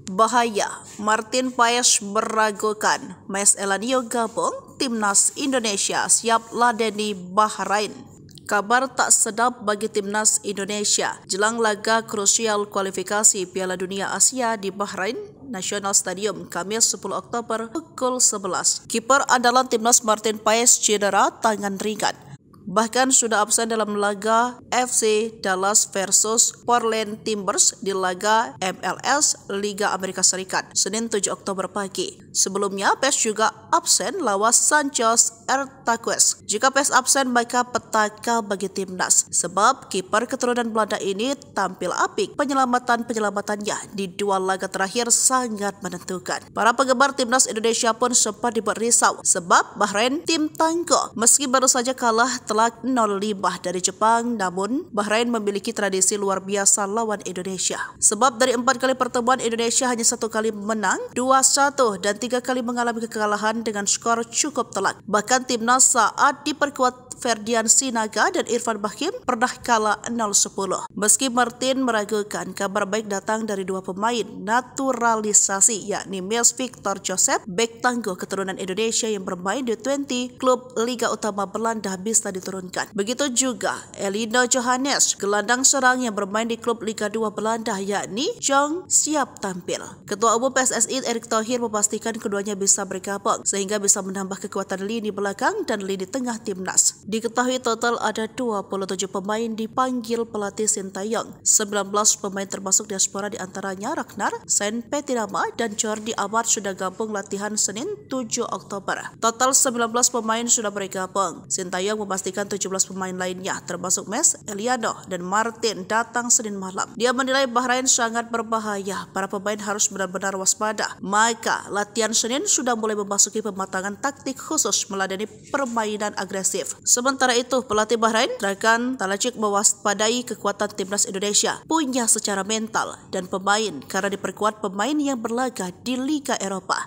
Bahaya, Martin Paes meragukan Mes Elanio gabung Timnas Indonesia siap ladeni Bahrain. Kabar tak sedap bagi Timnas Indonesia jelang laga krusial kualifikasi Piala Dunia Asia di Bahrain National Stadium Kamis 10 Oktober pukul 11. Kiper andalan Timnas Martin Paes cedera tangan ringan. Bahkan sudah absen dalam laga FC Dallas versus Portland Timbers di laga MLS Liga Amerika Serikat Senin 7 Oktober pagi. Sebelumnya PES juga absen lawan Santos Ertaquez. Jika PES absen maka petaka bagi timnas sebab kiper keturunan Belanda ini tampil apik. Penyelamatannya di dua laga terakhir sangat menentukan. Para penggemar timnas Indonesia pun sempat dibuat risau sebab Bahrain tim tangguh meski baru saja kalah telak 0-5 dari Jepang, namun Bahrain memiliki tradisi luar biasa lawan Indonesia. Sebab dari 4 kali pertemuan Indonesia hanya 1 kali menang, 2-1 dan 3 kali mengalami kekalahan dengan skor cukup telak. Bahkan timnas saat diperkuat Ferdian Sinaga dan Irfan Bahim pernah kalah 0-10. Meski Martin meragukan, kabar baik datang dari dua pemain naturalisasi yakni Mils Victor Joseph, bek tangguh keturunan Indonesia yang bermain di 20 klub Liga Utama Belanda bisa diturunkan. Begitu juga Elino Johannes, gelandang serang yang bermain di klub Liga 2 Belanda yakni Jong siap tampil. Ketua Umum PSSI Erick Thohir memastikan keduanya bisa bergabung sehingga bisa menambah kekuatan lini belakang dan lini tengah timnas. Diketahui total ada 27 pemain dipanggil pelatih Sintayong. 19 pemain termasuk diaspora diantaranya Ragnar, Saint Petinama dan Jordi Amat sudah gabung latihan Senin 7 Oktober. Total 19 pemain sudah bergabung. Sintayong memastikan 17 pemain lainnya termasuk Mes, Eliano dan Martin datang Senin malam. Dia menilai Bahrain sangat berbahaya. Para pemain harus benar-benar waspada. Maka latihan Senin sudah mulai memasuki pematangan taktik khusus meladeni permainan agresif. Sementara itu, pelatih Bahrain, Dragan Talajik mewaspadai kekuatan timnas Indonesia punya secara mental dan pemain karena diperkuat pemain yang berlaga di Liga Eropa.